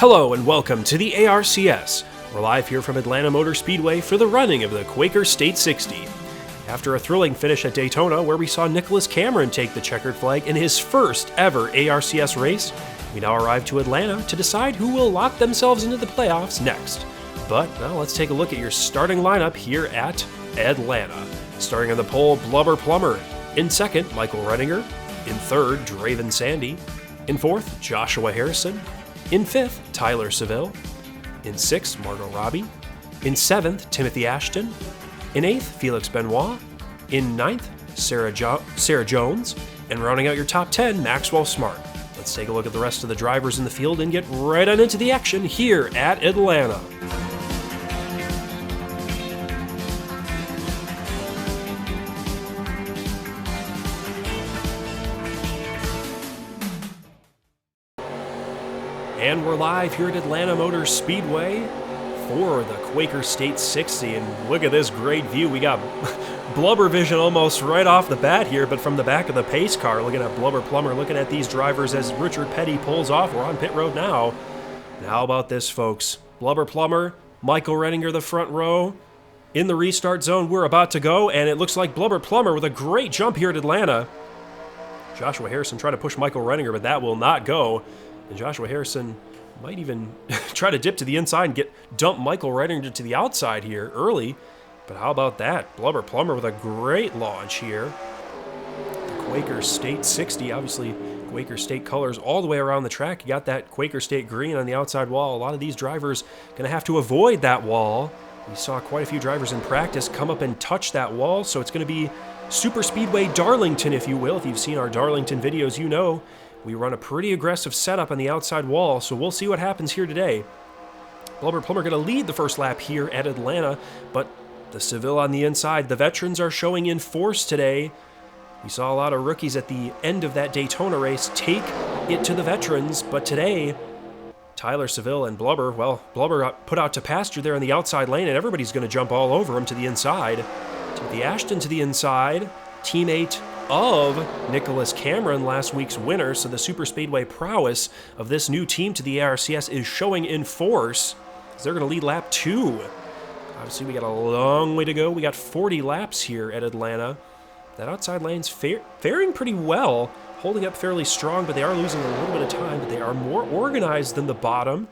Hello and welcome to the ARCS. We're live here from Atlanta Motor Speedway for the running of the Quaker State 60. After a thrilling finish at Daytona where we saw Nicholas Cameron take the checkered flag in his first ever ARCS race, we now arrive to Atlanta to decide who will lock themselves into the playoffs next. But now let's take a look at your starting lineup here at Atlanta. Starting on the pole, Blubber Plummer. In second, Michael Renninger. In third, Draven Sandy. In fourth, Joshua Harrison. In fifth, Tyler Seville. In sixth, Margot Robbie. In seventh, Timothy Ashton. In eighth, Felix Benoit. In ninth, Sarah Jones. And rounding out your top 10, Maxwell Smart. Let's take a look at the rest of the drivers in the field and get right on into the action here at Atlanta. And we're live here at Atlanta Motor Speedway for the Quaker State 60. And look at this great view. We got blubber vision almost right off the bat here, but from the back of the pace car, looking at Blubber Plummer, looking at these drivers as Richard Petty pulls off. We're on pit road now. And how about this, folks? Blubber Plummer, Michael Renninger, the front row. In the restart zone, we're about to go, and it looks like Blubber Plummer with a great jump here at Atlanta. Joshua Harrison trying to push Michael Renninger, but that will not go. And Joshua Harrison might even try to dip to the inside and dump Michael Renninger to the outside here early. But how about that? Blubber Plummer with a great launch here. The Quaker State 60, obviously Quaker State colors all the way around the track. You got that Quaker State green on the outside wall. A lot of these drivers going to have to avoid that wall. We saw quite a few drivers in practice come up and touch that wall, so it's going to be Super Speedway Darlington, if you will. If you've seen our Darlington videos, you know we run a pretty aggressive setup on the outside wall, so we'll see what happens here today. Blubber Plummer going to lead the first lap here at Atlanta, but the Seville on the inside, the veterans are showing in force today. We saw a lot of rookies at the end of that Daytona race take it to the veterans, but today, Tyler Seville and Blubber, well, Blubber got put out to pasture there in the outside lane, and everybody's going to jump all over him to the inside. Timothy Ashton to the inside, teammate of Nicholas Cameron, last week's winner, so the Super Speedway prowess of this new team to the ARCS is showing in force, as they're going to lead lap 2. Obviously, we got a long way to go. We got 40 laps here at Atlanta. That outside lane's faring pretty well, holding up fairly strong, but they are losing a little bit of time, but they are more organized than the bottom,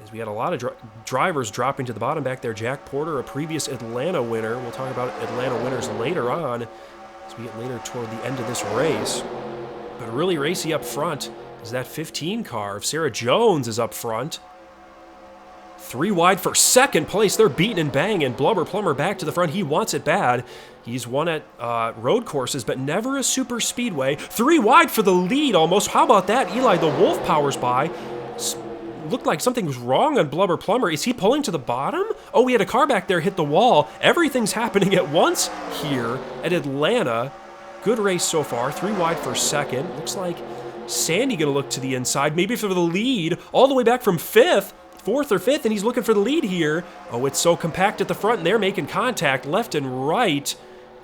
as we had a lot of drivers dropping to the bottom back there. Jack Porter, a previous Atlanta winner. We'll talk about Atlanta winners later on, as we get later toward the end of this race. But really racy up front is that 15 car. Sarah Jones is up front. 3 wide for second place. They're beating and banging. Blubber Plummer back to the front. He wants it bad. He's won at road courses, but never a super speedway. 3 wide for the lead almost. How about that? Eli the Wolf powers by. Looked like something was wrong on Blubber Plummer. Is he pulling to the bottom? Oh, we had a car back there hit the wall. Everything's happening at once here at Atlanta. Good race so far. 3 wide for second. Looks like Sandy going to look to the inside, maybe for the lead, all the way back from 4th or 5th, and he's looking for the lead here. Oh, it's so compact at the front, and they're making contact left and right.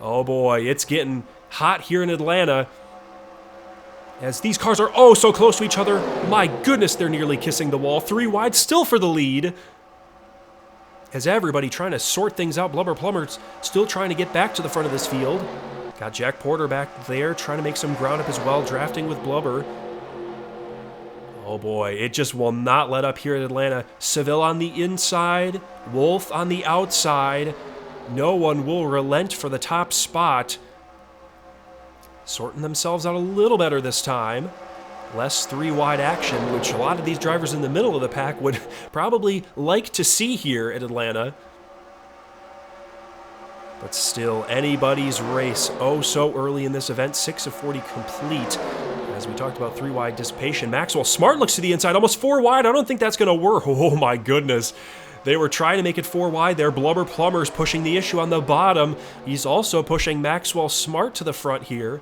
Oh boy, it's getting hot here in Atlanta, as these cars are oh so close to each other. My goodness, they're nearly kissing the wall. 3 wide still for the lead, as everybody trying to sort things out. Blubber Plummer's still trying to get back to the front of this field. Got Jack Porter back there trying to make some ground up as well, drafting with Blubber. Oh boy, it just will not let up here at Atlanta. Seville on the inside, Wolf on the outside. No one will relent for the top spot. Sorting themselves out a little better this time. Less 3 wide action, which a lot of these drivers in the middle of the pack would probably like to see here at Atlanta. But still, anybody's race. Oh, so early in this event. 6 of 40 complete. As we talked about 3 wide dissipation. Maxwell Smart looks to the inside, almost 4 wide. I don't think that's going to work. Oh my goodness. They were trying to make it 4 wide there. Blubber Plummer's pushing the issue on the bottom. He's also pushing Maxwell Smart to the front here.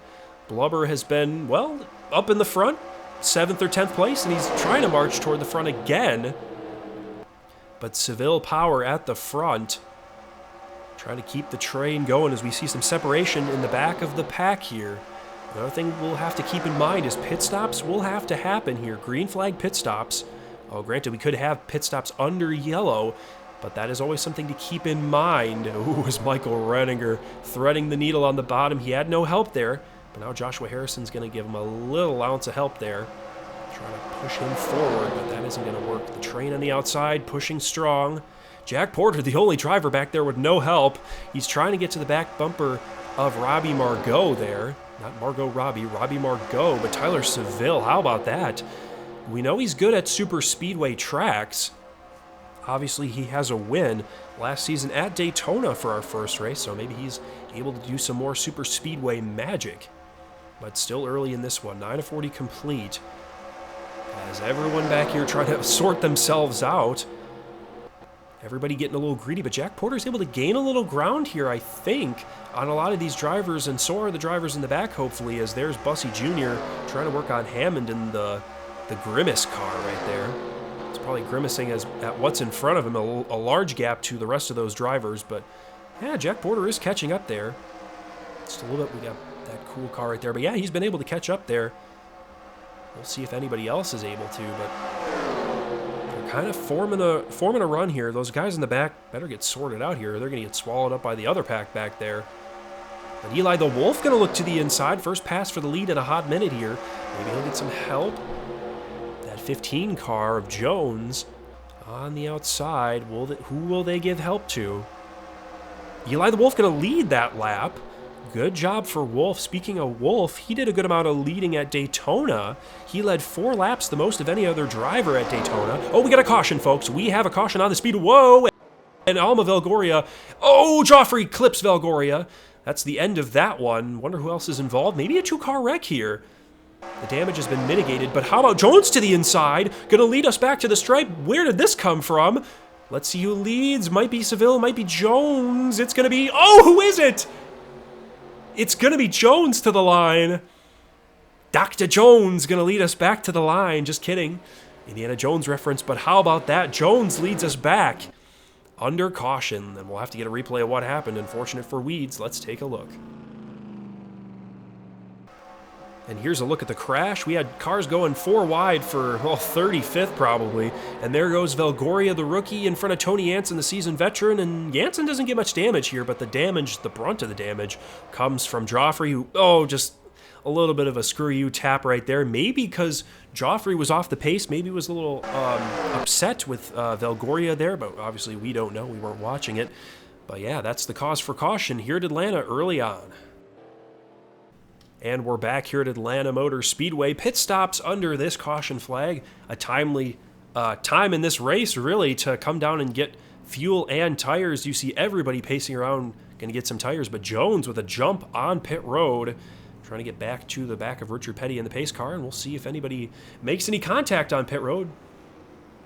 Blubber has been, well, up in the front, 7th or 10th place, and he's trying to march toward the front again. But Seville Power at the front, trying to keep the train going as we see some separation in the back of the pack here. Another thing we'll have to keep in mind is pit stops will have to happen here. Green flag pit stops Oh, granted, we could have pit stops under yellow, but that is always something to keep in mind. Ooh, is Michael Renninger threading the needle on the bottom. He had no help there, but now Joshua Harrison's going to give him a little ounce of help there. Trying to push him forward, but that isn't going to work. The train on the outside, pushing strong. Jack Porter, the only driver back there with no help. He's trying to get to the back bumper of Robbie Margot there. Not Margot Robbie, Robbie Margot, but Tyler Seville, how about that? We know he's good at super speedway tracks. Obviously, he has a win last season at Daytona for our first race, so maybe he's able to do some more super speedway magic. But still early in this one, 9 of 40 complete. As everyone back here trying to sort themselves out. Everybody getting a little greedy, but Jack Porter's able to gain a little ground here, I think, on a lot of these drivers, and so are the drivers in the back, hopefully, as there's Bussy Jr. trying to work on Hammond in the Grimace car right there. It's probably grimacing at what's in front of him, a large gap to the rest of those drivers, but yeah, Jack Porter is catching up there. Just a little bit, we got that cool car right there, but yeah, he's been able to catch up there. We'll see if anybody else is able to, but they're kind of forming a run here. Those guys in the back better get sorted out here. They're going to get swallowed up by the other pack back there. But Eli the Wolf going to look to the inside. First pass for the lead in a hot minute here. Maybe he'll get some help. That 15 car of Jones on the outside. Who will they give help to? Eli the Wolf going to lead that lap. Good job for Wolf. Speaking of Wolf, he did a good amount of leading at Daytona. He led 4 laps, the most of any other driver at Daytona. Oh, we got a caution, folks. We have a caution on the speed. Whoa! And Alma Valgoria. Oh, Joffrey clips Valgoria. That's the end of that one. Wonder who else is involved. Maybe a 2-car wreck here. The damage has been mitigated, but how about Jones to the inside? Gonna lead us back to the stripe. Where did this come from? Let's see who leads. Might be Seville, might be Jones. It's gonna be... Oh, who is it? It's going to be Jones to the line. Dr. Jones going to lead us back to the line. Just kidding. Indiana Jones reference, but how about that? Jones leads us back under caution. And we'll have to get a replay of what happened. Unfortunate for Weeds. Let's take a look. And here's a look at the crash. We had cars going 4 wide for, well, 35th probably. And there goes Valgoria, the rookie, in front of Tony Jansen, the seasoned veteran. And Jansen doesn't get much damage here, but the brunt of the damage comes from Joffrey, who, oh, just a little bit of a screw you tap right there. Maybe because Joffrey was off the pace, maybe was a little upset with Valgoria there, but obviously we don't know. We weren't watching it. But yeah, that's the cause for caution here at Atlanta early on. And we're back here at Atlanta Motor Speedway. Pit stops under this caution flag. A timely time in this race, really, to come down and get fuel and tires. You see everybody pacing around, going to get some tires. But Jones with a jump on pit road, trying to get back to the back of Richard Petty in the pace car. And we'll see if anybody makes any contact on pit road.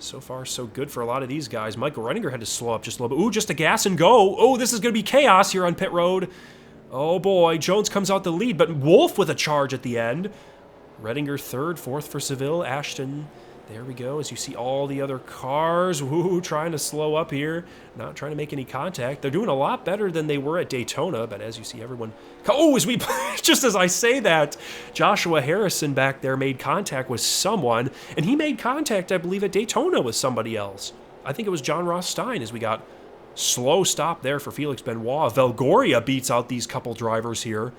So far, so good for a lot of these guys. Michael Renninger had to slow up just a little bit. Ooh, just a gas and go. Oh, this is going to be chaos here on pit road. Oh boy, Jones comes out the lead, but Wolf with a charge at the end. Renninger third, fourth for Seville. Ashton, there we go, as you see all the other cars, woo, trying to slow up here, not trying to make any contact. They're doing a lot better than they were at Daytona, but as you see everyone, oh, just as I say that, Joshua Harrison back there made contact with someone, and he made contact, I believe, at Daytona with somebody else. I think it was John Ross Stein, as we got slow stop there for Felix Benoit. Valgoria beats out these couple drivers here.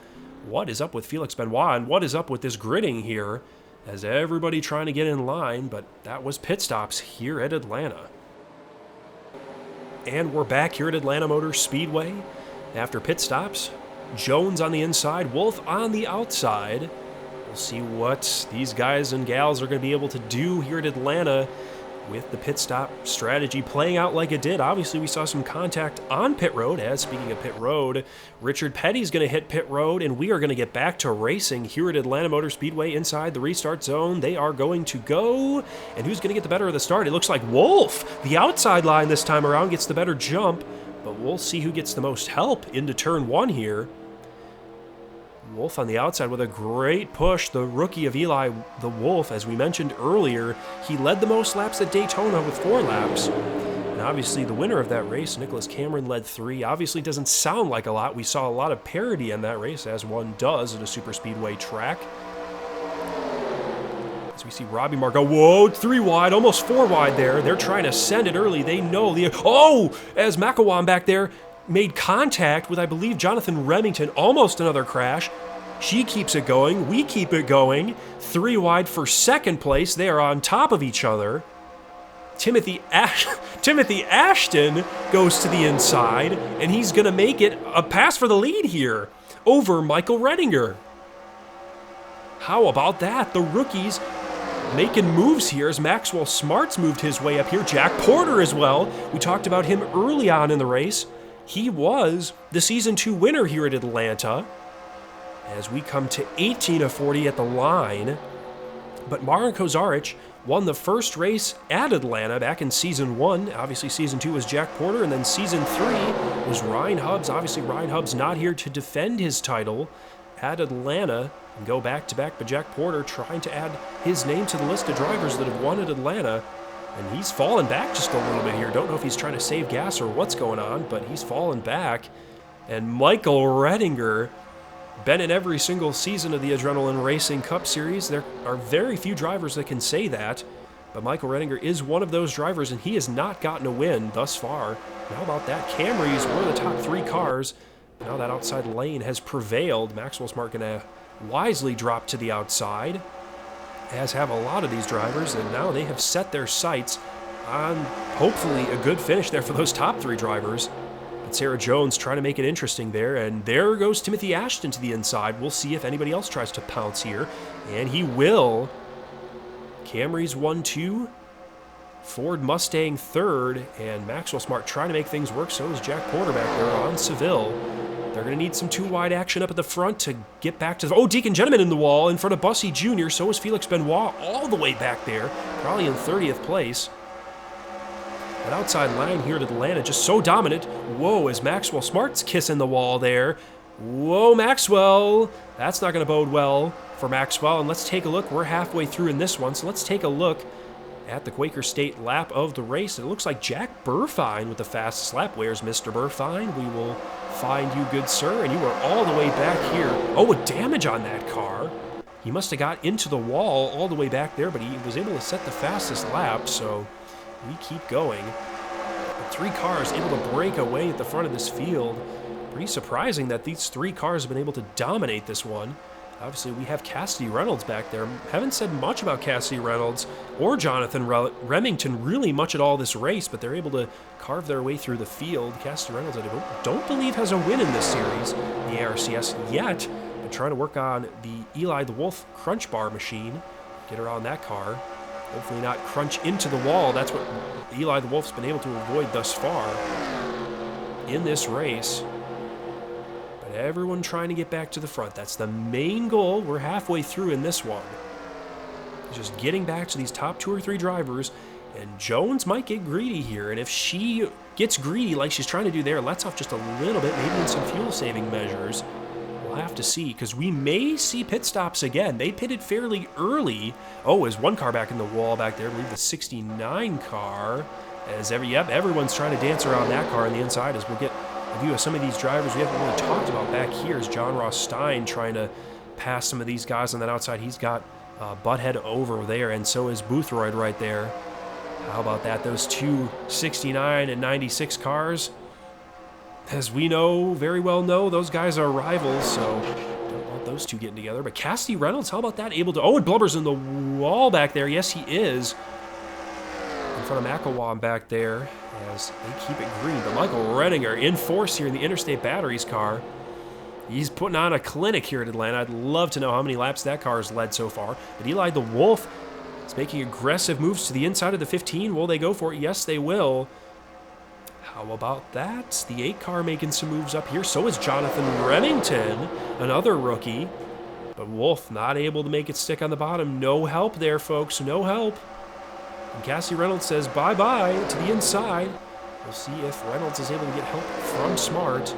What is up with Felix Benoit, and what is up with this gridding here? As everybody trying to get in line, but that was pit stops here at Atlanta. And we're back here at Atlanta Motor Speedway. After pit stops, Jones on the inside, Wolf on the outside. We'll see what these guys and gals are going to be able to do here at Atlanta with the pit stop strategy playing out like it did. Obviously, we saw some contact on pit road, as speaking of pit road, Richard Petty's going to hit pit road, and we are going to get back to racing here at Atlanta Motor Speedway inside the restart zone. They are going to go, and who's going to get the better of the start? It looks like Wolf, the outside line this time around, gets the better jump, but we'll see who gets the most help into turn 1 here. Wolf on the outside with a great push. The rookie of Eli, the Wolf, as we mentioned earlier, he led the most laps at Daytona with 4 laps. And obviously the winner of that race, Nicholas Cameron, led 3. Obviously doesn't sound like a lot. We saw a lot of parity in that race, as one does at a super speedway track. As As we see Robbie Mark go, whoa, 3 wide, almost 4 wide there. They're trying to send it early. They know the... Oh! As McElwain back there made contact with, I believe, Jonathan Remington. Almost another crash. She keeps it going. We keep it going. 3 wide for second place. They are on top of each other. Timothy Ashton goes to the inside, and he's going to make it a pass for the lead here over Michael Redinger. How about that? The rookies making moves here as Maxwell Smart's moved his way up here. Jack Porter as well. We talked about him early on in the race. He was the Season 2 winner here at Atlanta. As we come to 18 of 40 at the line. But Marin Kozaric won the first race at Atlanta back in Season 1. Obviously, Season 2 was Jack Porter, and then Season 3 was Ryan Hubbs. Obviously, Ryan Hubbs not here to defend his title at Atlanta and go back-to-back, but Jack Porter trying to add his name to the list of drivers that have won at Atlanta. And he's fallen back just a little bit here. Don't know if he's trying to save gas or what's going on, but he's fallen back. And Michael Redinger, been in every single season of the Adrenaline Racing Cup Series. There are very few drivers that can say that, but Michael Redinger is one of those drivers, and he has not gotten a win thus far. How about that? Camrys were the top 3 cars. Now that outside lane has prevailed. Maxwell Smart going to wisely drop to the outside, as have a lot of these drivers, and now they have set their sights on hopefully a good finish there for those top 3 drivers. But Sarah Jones trying to make it interesting there, and there goes Timothy Ashton to the inside. We'll see if anybody else tries to pounce here, and he will. Camrys 1-2, Ford Mustang 3rd, and Maxwell Smart trying to make things work. So is Jack Porter back there on Seville. They're going to need some 2-wide action up at the front to get back to the... Oh, Deacon Gentleman in the wall in front of Bussy Jr. So is Felix Benoit all the way back there, probably in 30th place. That outside line here at Atlanta just so dominant. Whoa, as Maxwell Smart's kissing the wall there. Whoa, Maxwell. That's not going to bode well for Maxwell. And let's take a look. We're halfway through in this one, so let's take a look at the Quaker State lap of the race. It looks like Jack Burfine with the fastest lap. Where's Mr. Burfine? We will find you, good sir. And you are all the way back here. Oh, a damage on that car. He must have got into the wall all the way back there, but he was able to set the fastest lap, so we keep going. But 3 cars able to break away at the front of this field. Pretty surprising that these 3 cars have been able to dominate this one. Obviously, we have Cassidy Reynolds back there. Haven't said much about Cassidy Reynolds or Jonathan Remington really much at all this race, but they're able to carve their way through the field. Cassidy Reynolds, I don't believe has a win in this series, the ARCS, yet. But trying to work on the Eli the Wolf crunch bar machine. Get around that car. Hopefully not crunch into the wall. That's what Eli the Wolf's been able to avoid thus far in this race. But everyone trying to get back to the front. That's the main goal. We're halfway through in this one. Just getting back to these top 2 or 3 drivers. And Jones might get greedy here. And if she gets greedy like she's trying to do there, lets off just a little bit, maybe in some fuel-saving measures. We'll have to see, because we may see pit stops again. They pitted fairly early. Oh, is one car back in the wall back there? I believe the 69 car. As everyone's trying to dance around that car on the inside. As we'll get a view of some of these drivers we haven't really talked about back here. Is John Ross Stein trying to pass some of these guys on that outside. He's got Butthead over there, and so is Boothroyd right there. How about that? Those 2 69 and 96 cars. As we very well know, those guys are rivals, so don't want those 2 getting together. But Cassidy Reynolds, how about that? Able to... Oh, and Blubber's in the wall back there. Yes, he is. In front of McElwain back there as they keep it green. But Michael Redinger in force here in the Interstate Batteries car. He's putting on a clinic here at Atlanta. I'd love to know how many laps that car has led so far. But Eli the Wolf is making aggressive moves to the inside of the 15. Will they go for it? Yes, they will. How about that? The 8 car making some moves up here. So is Jonathan Remington, another rookie. But Wolf not able to make it stick on the bottom. No help there, folks. No help. And Cassidy Reynolds says bye-bye to the inside. We'll see if Reynolds is able to get help from Smart.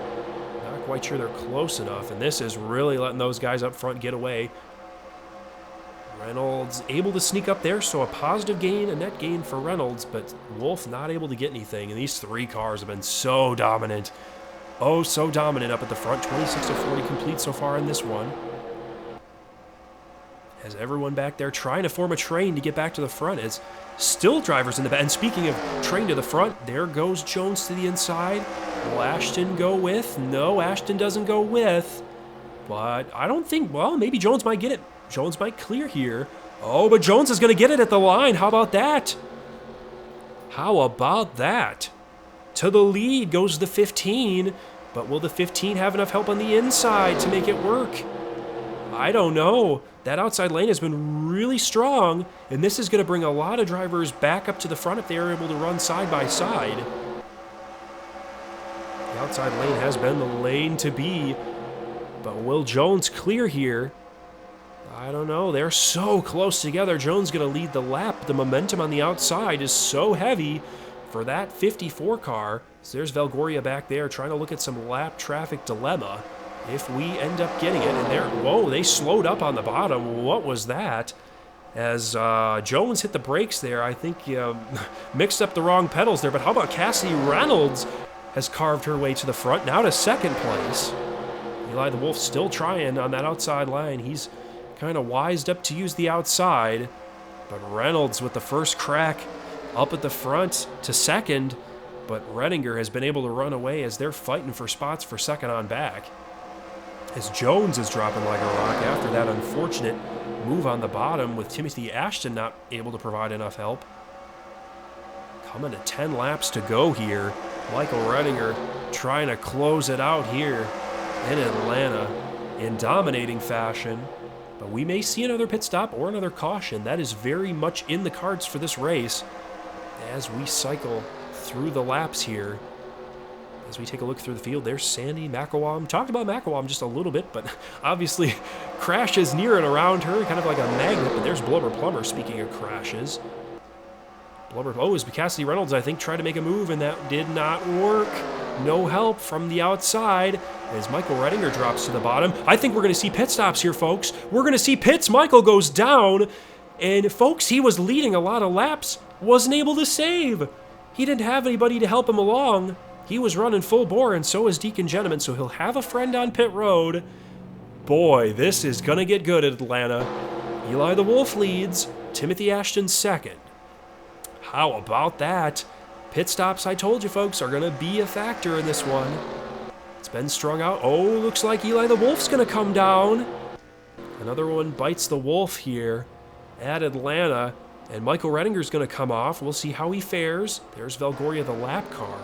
Not quite sure they're close enough. And this is really letting those guys up front get away. Reynolds able to sneak up there, so a positive gain, a net gain for Reynolds, but Wolf not able to get anything. And these 3 cars have been so dominant. Oh, so dominant up at the front. 26 of 40 complete so far in this one. as everyone back there trying to form a train to get back to the front. As still drivers in the back. And speaking of train to the front, there goes Jones to the inside. Will Ashton go with? No, Ashton doesn't go with. But I don't think, well, maybe Jones might get it. Jones might clear here. Oh, but Jones is going to get it at the line. How about that? How about that? To the lead goes the 15. But will the 15 have enough help on the inside to make it work? I don't know. That outside lane has been really strong, and this is going to bring a lot of drivers back up to the front if they are able to run side by side. The outside lane has been the lane to be, but will Jones clear here? I don't know. They're so close together. Jones going to lead the lap. The momentum on the outside is so heavy for that 54 car. So there's Valgoria back there trying to look at some lap traffic dilemma. If we end up getting it, and there, whoa, they slowed up on the bottom. What was that? As Jones hit the brakes there, I think mixed up the wrong pedals there. But how about Cassidy Reynolds has carved her way to the front, now to second place. Eli the Wolf still trying on that outside line. He's kind of wised up to use the outside, but Reynolds with the first crack up at the front to second, but Redinger has been able to run away as they're fighting for spots for second on back. As Jones is dropping like a rock after that unfortunate move on the bottom with Timothy Ashton not able to provide enough help. Coming to 10 laps to go here. Michael Redinger trying to close it out here in Atlanta in dominating fashion. But we may see another pit stop or another caution. That is very much in the cards for this race as we cycle through the laps here. As we take a look through the field, there's Sandy McElwam. Talked about McElwam just a little bit, but obviously crashes near and around her, kind of like a magnet. But there's Blubber Plumber, speaking of crashes. Blubber, oh, is Cassidy Reynolds, I think, tried to make a move, and that did not work. No help from the outside as Michael Redinger drops to the bottom. I think we're going to see pit stops here, folks. We're going to see pits. Michael goes down, and folks, he was leading a lot of laps, wasn't able to save. He didn't have anybody to help him along. He was running full bore, and so is Deacon Gentleman, so he'll have a friend on pit road. Boy, this is going to get good at Atlanta. Eli the Wolf leads, Timothy Ashton second. How about that? Pit stops, I told you, folks, are going to be a factor in this one. It's been strung out. Oh, looks like Eli the Wolf's going to come down. Another one bites the Wolf here at Atlanta, and Michael Redinger's going to come off. We'll see how he fares. There's Valgoria, the lap car.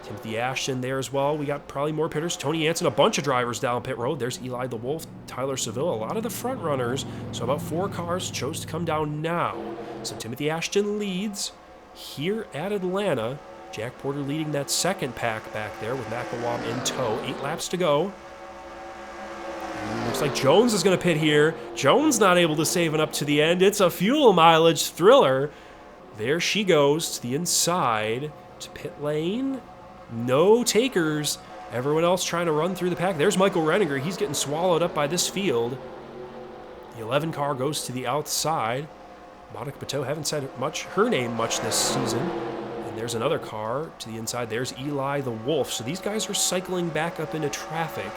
Timothy Ashton there as well. We got probably more pitters. Tony Anson, a bunch of drivers down pit road. There's Eli the Wolf, Tyler Seville, a lot of the front runners. So about 4 cars chose to come down now. So Timothy Ashton leads here at Atlanta. Jack Porter leading that second pack back there with McElwam in tow. 8 laps to go. Looks like Jones is going to pit here. Jones not able to save it up to the end. It's a fuel mileage thriller. There she goes to the inside to pit lane. No takers. Everyone else trying to run through the pack. There's Michael Redinger. He's getting swallowed up by this field. The 11 car goes to the outside. Monica Pateau, haven't said her name much this season. And there's another car to the inside. There's Eli the Wolf. So these guys are cycling back up into traffic.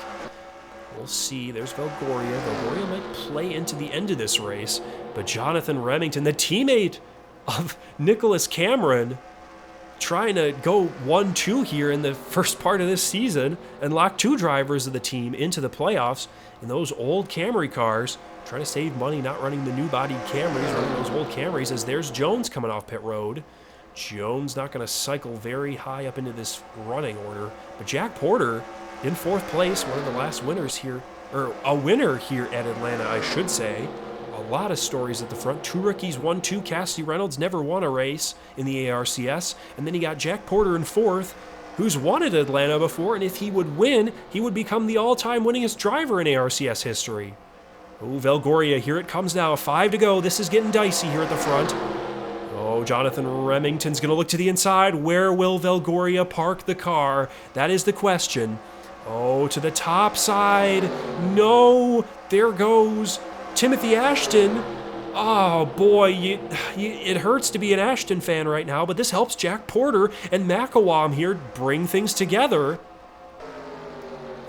We'll see. There's Valgoria. Valgoria might play into the end of this race. But Jonathan Remington, the teammate of Nicholas Cameron, trying to go 1-2 here in the first part of this season and lock 2 drivers of the team into the playoffs in those old Camry cars, trying to save money not running the new-bodied Camrys, running those old Camrys, as there's Jones coming off pit road. Jones not going to cycle very high up into this running order, but Jack Porter in 4th place, one of the last winners here, or a winner here at Atlanta, I should say. A lot of stories at the front. 2 rookies, 1-2. Cassidy Reynolds never won a race in the ARCS. And then you got Jack Porter in 4th, who's won at Atlanta before. And if he would win, he would become the all-time winningest driver in ARCS history. Oh, Valgoria, here it comes now. 5 to go. This is getting dicey here at the front. Oh, Jonathan Remington's going to look to the inside. Where will Valgoria park the car? That is the question. Oh, to the top side. No, there goes Timothy Ashton. Oh boy, it hurts to be an Ashton fan right now, but this helps Jack Porter and McElwam here bring things together.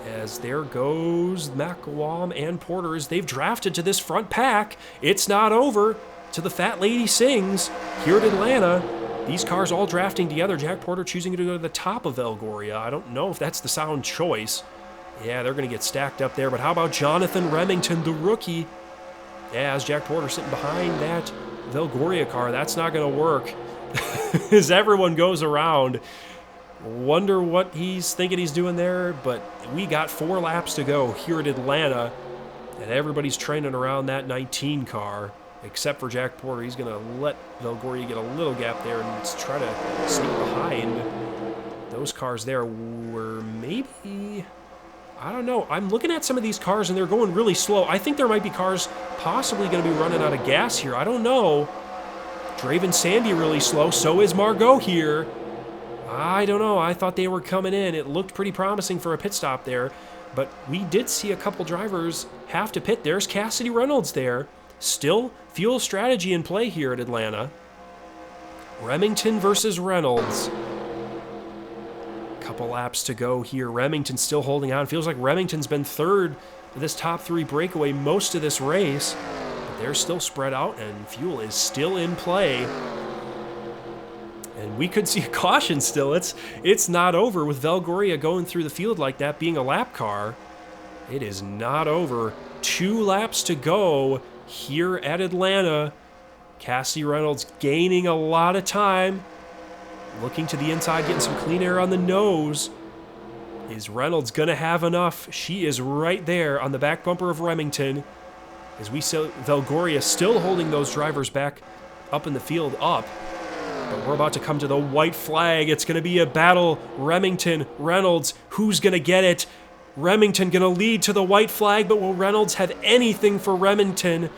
As there goes McElwain and Porter as they've drafted to this front pack. It's not over to the Fat Lady Sings here at Atlanta. These cars all drafting together. Jack Porter choosing to go to the top of Valgoria. I don't know if that's the sound choice. Yeah, they're going to get stacked up there. But how about Jonathan Remington, the rookie? Yeah, as Jack Porter sitting behind that Valgoria car. That's not going to work. As everyone goes around. Wonder what he's thinking he's doing there. But we got 4 laps to go here at Atlanta. And everybody's training around that 19 car. Except for Jack Porter. He's going to let Valgoria get a little gap there and try to sneak behind. Those cars there were maybe... I don't know. I'm looking at some of these cars and they're going really slow. I think there might be cars possibly going to be running out of gas here. I don't know. Draven Sandy really slow. So is Margot here. I don't know. I thought they were coming in. It looked pretty promising for a pit stop there. But we did see a couple drivers have to pit. There's Cassidy Reynolds there. Still fuel strategy in play here at Atlanta. Remington versus Reynolds. Couple laps to go here. Remington still holding on. Feels like Remington's been third of this top 3 breakaway most of this race. But they're still spread out and fuel is still in play. And we could see a caution still. It's not over with Valgoria going through the field like that, being a lap car. It is not over. 2 laps to go here at Atlanta. Cassidy Reynolds gaining a lot of time. Looking to the inside, getting some clean air on the nose. Is Reynolds going to have enough? She is right there on the back bumper of Remington. As we see Valgoria still holding those drivers back up in the field up. But we're about to come to the white flag. It's going to be a battle. Remington, Reynolds, who's going to get it? Remington going to lead to the white flag, but will Reynolds have anything for Remington?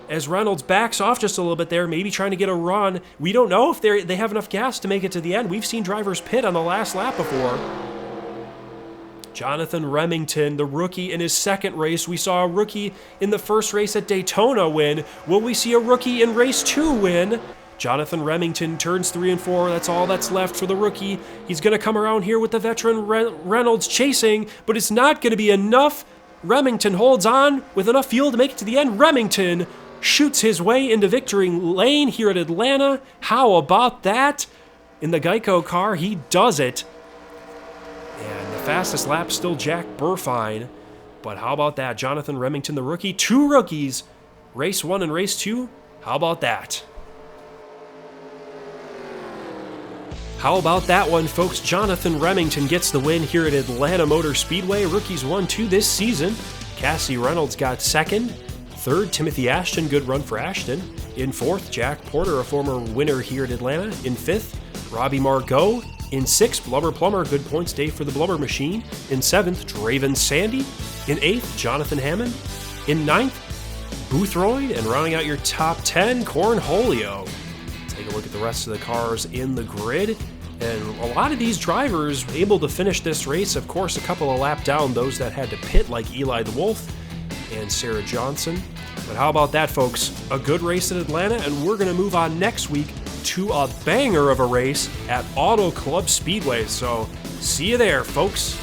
As Reynolds backs off just a little bit there, maybe trying to get a run. We don't know if they have enough gas to make it to the end. We've seen drivers pit on the last lap before. Jonathan Remington, the rookie in his second race. We saw a rookie in the first race at Daytona win. Will we see a rookie in race 2 win? Jonathan Remington turns 3 and 4. That's all that's left for the rookie. He's going to come around here with the veteran Reynolds chasing, but it's not going to be enough. Remington holds on with enough fuel to make it to the end. Remington shoots his way into victory lane here at Atlanta. How about that? In the Geico car, he does it. And the fastest lap still Jack Burfine. But how about that? Jonathan Remington, the rookie. 2 rookies. Race 1 and race 2. How about that? How about that one, folks? Jonathan Remington gets the win here at Atlanta Motor Speedway. Rookies 1-2 this season. Cassidy Reynolds got second. Third, Timothy Ashton, good run for Ashton. In fourth, Jack Porter, a former winner here at Atlanta. In fifth, Robbie Margot. In sixth, Blubber Plummer, good points day for the Blubber Machine. In seventh, Draven Sandy. In eighth, Jonathan Hammond. In ninth, Boothroyd. And rounding out your top 10, Cornholio. Take a look at the rest of the cars in the grid. And a lot of these drivers able to finish this race. Of course, a couple of lap down, those that had to pit, like Eli the Wolf and Sarah Johnson. But how about that, folks? A good race in Atlanta, and we're going to move on next week to a banger of a race at Auto Club Speedway. So see you there, folks.